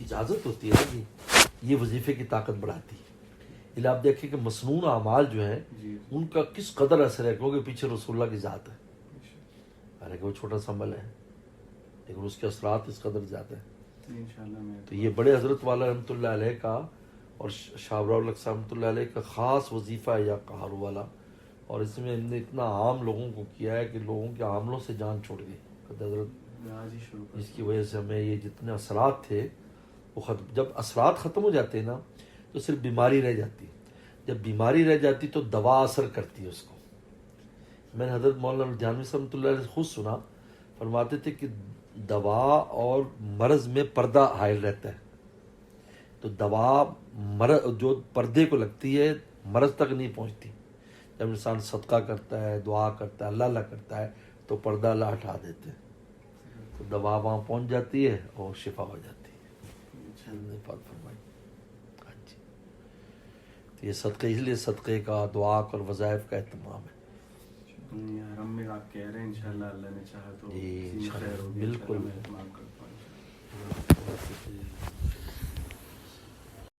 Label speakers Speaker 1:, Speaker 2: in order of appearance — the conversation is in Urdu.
Speaker 1: اجازت ہوتی ہے نا جی، یہ وظیفے کی طاقت بڑھاتی ہے. اس آپ دیکھیں کہ مسنون اعمال جو ہیں ان کا کس قدر اثر ہے، کیونکہ پیچھے رسول اللہ کی ذات ہے، حالانکہ وہ چھوٹا سا عمل ہے لیکن اس کے اثرات اس قدر زیادہ ہیں. تو یہ بڑے حضرت والا رحمۃ اللہ علیہ کا اور شاہ ابراہیم الگ رحمۃ اللہ علیہ کا خاص وظیفہ ہے یا قہر والا، اور اس میں ہم نے اتنا عام لوگوں کو کیا ہے کہ لوگوں کے عاملوں سے جان چھوڑ گئی حضرت. اس کی وجہ سے ہمیں یہ جتنے اثرات تھے وہ جب اثرات ختم ہو جاتے ہیں نا تو صرف بیماری رہ جاتی. جب بیماری رہ جاتی تو دوا اثر کرتی ہے اس کو. میں نے حضرت مولانا جہانوی رحمۃ اللہ علیہ سے خود سنا، فرماتے تھے کہ دوا اور مرض میں پردہ حائل رہتا ہے. تو دوا مرض جو پردے کو لگتی ہے مرض تک نہیں پہنچتی. جب انسان صدقہ کرتا ہے، دعا کرتا ہے، اللہ کرتا ہے تو پردہ اللہ ہٹا دیتے ہیں، تو دوا وہاں پہنچ جاتی ہے اور شفا ہو جاتی ہے. فرمائی. ہاں جی. تو یہ صدقے، اس لیے صدقے کا، دعا اور وظائف کا اہتمام ہے.
Speaker 2: حرم میں آپ کہہ رہے ہیں انشاءاللہ اللہ نے چاہا تو
Speaker 1: جی
Speaker 2: خیر ہوگی،
Speaker 1: بالکل.
Speaker 2: میں اہتمام کرتا ہوں.